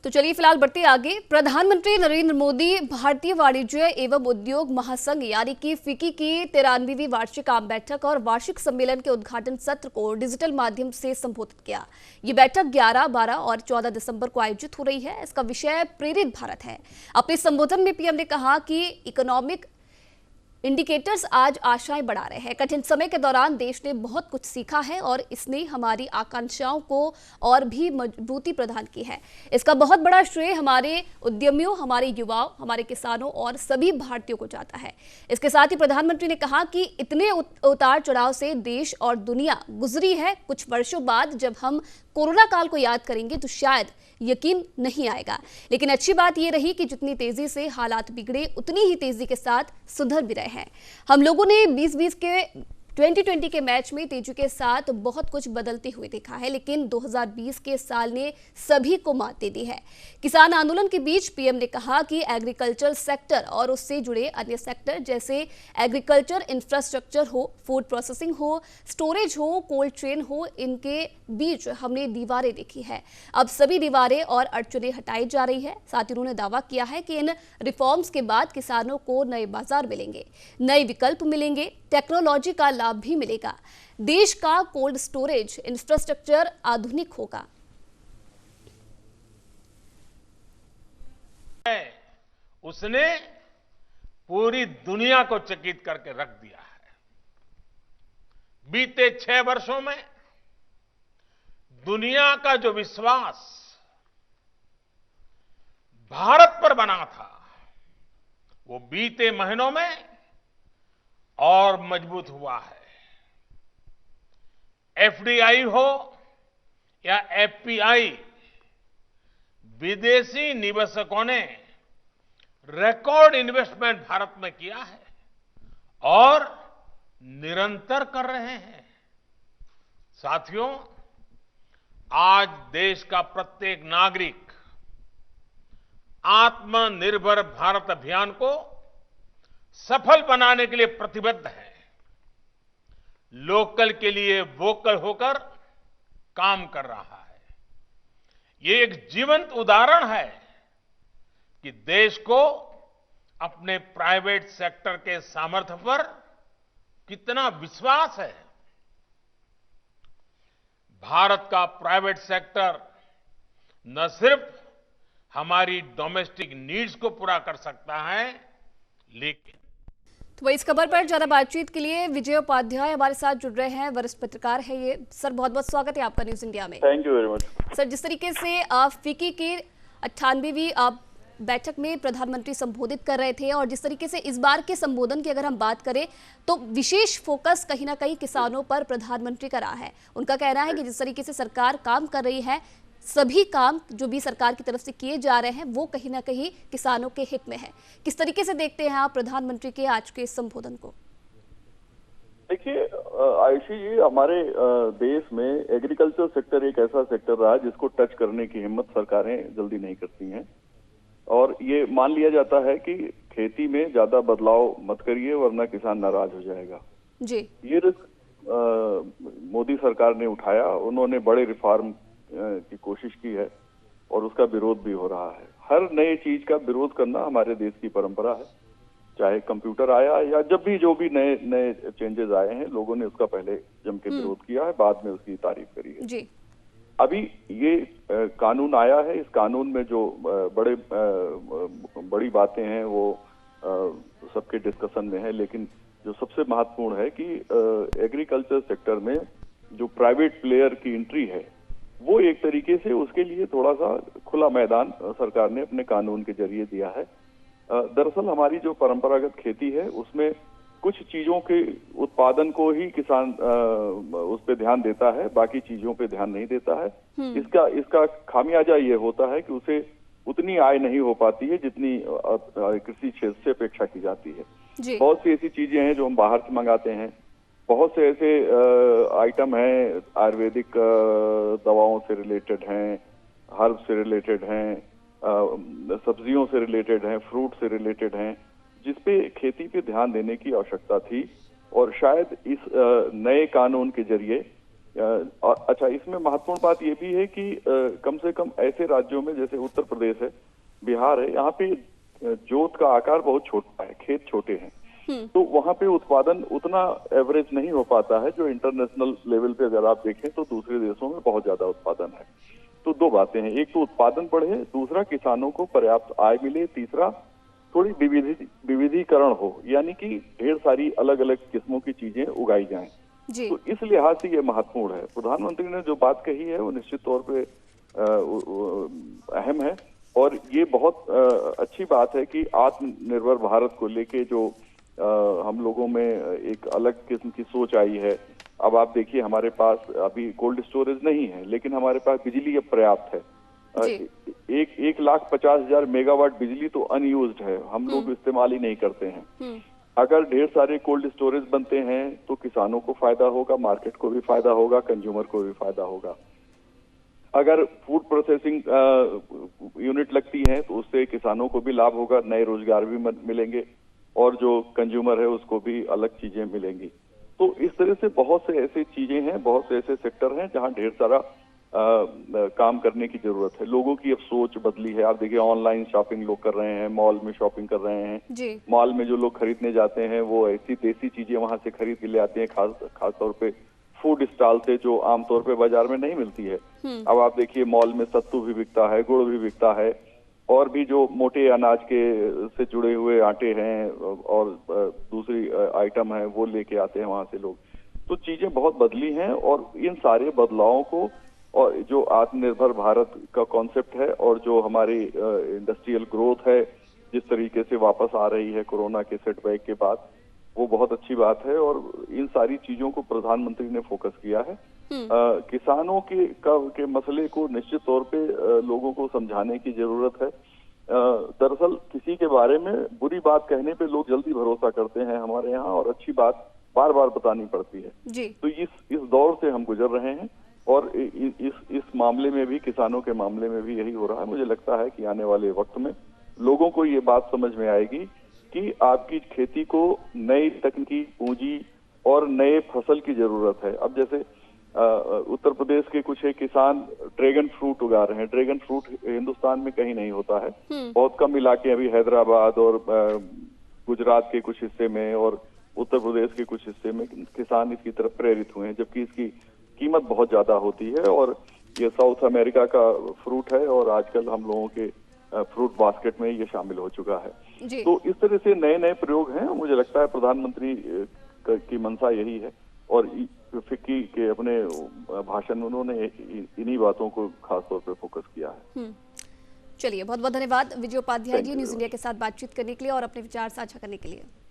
तो चलिए फिलहाल बढ़ते आगे। प्रधानमंत्री नरेंद्र मोदी भारतीय वाणिज्य एवं उद्योग महासंघ यानी कि फिक्की की 93वीं वार्षिक आम बैठक और वार्षिक सम्मेलन के उद्घाटन सत्र को डिजिटल माध्यम से संबोधित किया। ये बैठक 11, 12 और 14 दिसंबर को आयोजित हो रही है। इसका विषय प्रेरित भारत है। अपने संबोधन में पीएम ने कहा कि इकोनॉमिक इंडिकेटर्स आज आशाएं बढ़ा रहे हैं। कठिन समय के दौरान देश ने बहुत कुछ सीखा है और इसने हमारी आकांक्षाओं को और भी मजबूती प्रदान की है। इसका बहुत बड़ा श्रेय हमारे उद्यमियों, हमारे युवाओं, हमारे किसानों और सभी भारतीयों को जाता है। इसके साथ ही प्रधानमंत्री ने कहा कि इतने उतार चढ़ाव से देश और दुनिया गुजरी है। कुछ वर्षों बाद जब हम कोरोना काल को याद करेंगे तो शायद यकीन नहीं आएगा, लेकिन अच्छी बात यह रही कि जितनी तेजी से हालात बिगड़े उतनी ही तेजी के साथ सुधर भी रहे हैं। हम लोगों ने 2020 के मैच में तेजी के साथ बहुत कुछ बदलते हुए देखा है, लेकिन 2020 के साल ने सभी को मात दे दी है। किसान आंदोलन के बीच पीएम ने कहा कि एग्रीकल्चर सेक्टर और उससे जुड़े अन्य सेक्टर जैसे एग्रीकल्चर इंफ्रास्ट्रक्चर हो, फूड प्रोसेसिंग हो, स्टोरेज हो, कोल्ड चेन हो, इनके बीच हमने दीवारें देखी है। अब सभी दीवारें और अड़चनें हटाई जा रही है। साथ ही उन्होंने दावा किया है कि इन रिफॉर्म्स के बाद किसानों को नए बाजार मिलेंगे, नए विकल्प मिलेंगे, टेक्नोलॉजी का लाभ भी मिलेगा। देश का कोल्ड स्टोरेज इंफ्रास्ट्रक्चर आधुनिक होगा। उसने पूरी दुनिया को चकित करके रख दिया है। बीते 6 वर्षों में दुनिया का जो विश्वास भारत पर बना था, वो बीते महीनों में और मजबूत हुआ है। एफडीआई हो या एफपीआई, विदेशी निवेशकों ने रिकॉर्ड इन्वेस्टमेंट भारत में किया है और निरंतर कर रहे हैं। साथियों, आज देश का प्रत्येक नागरिक आत्मनिर्भर भारत अभियान को सफल बनाने के लिए प्रतिबद्ध है। लोकल के लिए वोकल होकर काम कर रहा है। ये एक जीवंत उदाहरण है कि देश को अपने प्राइवेट सेक्टर के सामर्थ्य पर कितना विश्वास है। भारत का प्राइवेट सेक्टर न सिर्फ हमारी डोमेस्टिक नीड्स को पूरा कर सकता है, लेकिन तो इस खबर पर ज्यादा बातचीत के लिए विजय उपाध्याय हमारे साथ जुड़ रहे हैं, वरिष्ठ पत्रकार है ये। सर, बहुत बहुत स्वागत है आपका न्यूज इंडिया में। Thank you very much. Sir, जिस तरीके से फिक्की की 98वीं बैठक में प्रधानमंत्री संबोधित कर रहे थे और जिस तरीके से इस बार के संबोधन की अगर हम बात करें तो विशेष फोकस कहीं ना कहीं किसानों पर प्रधानमंत्री का रहा है। उनका कहना है कि जिस तरीके से सरकार काम कर रही है, सभी काम जो भी सरकार की तरफ से किए जा रहे हैं वो कहीं ना कहीं किसानों के हित में है। किस तरीके से देखते हैं आप प्रधानमंत्री के आज के इस संबोधन को? देखिए आयुषी जी, हमारे देश में एग्रीकल्चर सेक्टर एक ऐसा सेक्टर रहा जिसको टच करने की हिम्मत सरकारें जल्दी नहीं करती हैं और ये मान लिया जाता है कि खेती में ज्यादा बदलाव मत करिए वरना किसान नाराज हो जाएगा जी। ये रिस्क मोदी सरकार ने उठाया। उन्होंने बड़े रिफॉर्म की कोशिश की है और उसका विरोध भी हो रहा है। हर नए चीज का विरोध करना हमारे देश की परंपरा है। चाहे कंप्यूटर आया या जब भी जो भी नए नए चेंजेस आए हैं, लोगों ने उसका पहले जम के विरोध किया है, बाद में उसकी तारीफ करी है जी। अभी ये कानून आया है, इस कानून में जो बड़ी बातें हैं वो सबके डिस्कशन में है, लेकिन जो सबसे महत्वपूर्ण है कि एग्रीकल्चर सेक्टर में जो प्राइवेट प्लेयर की एंट्री है वो एक तरीके से उसके लिए थोड़ा सा खुला मैदान सरकार ने अपने कानून के जरिए दिया है। दरअसल हमारी जो परंपरागत खेती है उसमें कुछ चीजों के उत्पादन को ही किसान उस पर ध्यान देता है, बाकी चीजों पे ध्यान नहीं देता है। इसका खामियाजा ये होता है कि उसे उतनी आय नहीं हो पाती है जितनी कृषि क्षेत्र से अपेक्षा की जाती है। बहुत सी ऐसी चीजें हैं जो हम बाहर से मंगाते हैं, बहुत से ऐसे आइटम हैं आयुर्वेदिक दवाओं से रिलेटेड हैं, हर्ब से रिलेटेड हैं, सब्जियों से रिलेटेड हैं, फ्रूट से रिलेटेड हैं, जिसपे खेती पे ध्यान देने की आवश्यकता थी और शायद इस नए कानून के जरिए अच्छा, इसमें महत्वपूर्ण बात ये भी है कि कम से कम ऐसे राज्यों में जैसे उत्तर प्रदेश है, बिहार है, यहाँ पे जोत का आकार बहुत छोटा है, खेत छोटे हैं, तो वहाँ पे उत्पादन उतना एवरेज नहीं हो पाता है जो इंटरनेशनल लेवल पे अगर आप देखें तो दूसरे देशों में बहुत ज्यादा उत्पादन है। तो दो बातें हैं, एक तो उत्पादन बढ़े, दूसरा किसानों को पर्याप्त आय मिले, तीसरा थोड़ी विविधीकरण हो, यानी कि ढेर सारी अलग अलग किस्मों की चीजें उगाई जाएं। जी। तो इस लिहाज से ये महत्वपूर्ण है। प्रधानमंत्री ने जो बात कही है वो निश्चित तौर पे अहम है, और ये बहुत अच्छी बात है कि आत्मनिर्भर भारत को लेके जो हम लोगों में एक अलग किस्म की सोच आई है। अब आप देखिए, हमारे पास अभी कोल्ड स्टोरेज नहीं है, लेकिन हमारे पास बिजली अब पर्याप्त है। जी। 1,50,000 मेगावाट बिजली तो अनयूज्ड है, हम लोग इस्तेमाल ही नहीं करते हैं। अगर ढेर सारे कोल्ड स्टोरेज बनते हैं तो किसानों को फायदा होगा, मार्केट को भी फायदा होगा, कंज्यूमर को भी फायदा होगा। अगर फूड प्रोसेसिंग यूनिट लगती है तो उससे किसानों को भी लाभ होगा, नए रोजगार भी मिलेंगे, और जो कंज्यूमर है उसको भी अलग चीजें मिलेंगी। तो इस तरह से बहुत से ऐसी चीजें हैं, बहुत से ऐसे सेक्टर हैं जहां ढेर सारा काम करने की जरूरत है। लोगों की अब सोच बदली है। आप देखिए, ऑनलाइन शॉपिंग लोग कर रहे हैं, मॉल में शॉपिंग कर रहे हैं। जी। मॉल में जो लोग खरीदने जाते हैं वो ऐसी देसी चीजें वहां से खरीद के ले आते हैं, खास तौर पे फूड स्टॉल से, जो आमतौर पे बाजार में नहीं मिलती है। अब आप देखिए, मॉल में सत्तू भी बिकता है, गुड़ भी बिकता है, और भी जो मोटे अनाज के से जुड़े हुए आटे हैं और दूसरी आइटम है वो लेके आते हैं वहां से लोग। तो चीजें बहुत बदली हैं, और इन सारे बदलावों को, और जो आत्मनिर्भर भारत का कॉन्सेप्ट है, और जो हमारी इंडस्ट्रियल ग्रोथ है जिस तरीके से वापस आ रही है कोरोना के सेटबैक के बाद, वो बहुत अच्छी बात है। और इन सारी चीजों को प्रधानमंत्री ने फोकस किया है। किसानों के मसले को निश्चित तौर पे लोगों को समझाने की जरूरत है। दरअसल किसी के बारे में बुरी बात कहने पे लोग जल्दी भरोसा करते हैं हमारे यहाँ, और अच्छी बात बार बार बतानी पड़ती है। जी। तो इस दौर से हम गुजर रहे हैं, और इस मामले में भी, किसानों के मामले में भी यही हो रहा है। मुझे लगता है कि आने वाले वक्त में लोगों को ये बात समझ में आएगी कि आपकी खेती को नई तकनीकी, पूंजी और नए फसल की जरूरत है। अब जैसे उत्तर प्रदेश के कुछ एक किसान ड्रैगन फ्रूट उगा रहे हैं। ड्रैगन फ्रूट हिंदुस्तान में कहीं नहीं होता है। बहुत कम इलाके, अभी हैदराबाद और गुजरात के कुछ हिस्से में और उत्तर प्रदेश के कुछ हिस्से में किसान इसकी तरफ प्रेरित हुए हैं, जबकि इसकी कीमत बहुत ज्यादा होती है, और ये साउथ अमेरिका का फ्रूट है, और आजकल हम लोगों के फ्रूट बास्केट में ये शामिल हो चुका है। जी। तो इस तरह से नए नए प्रयोग हैं। मुझे लगता है प्रधानमंत्री की मंशा यही है, और फिक्की के अपने भाषण में उन्होंने इन्हीं बातों को खासतौर पर फोकस किया है। चलिए, बहुत बहुत धन्यवाद विजय उपाध्याय जी, न्यूज इंडिया के साथ बातचीत करने के लिए और अपने विचार साझा करने के लिए।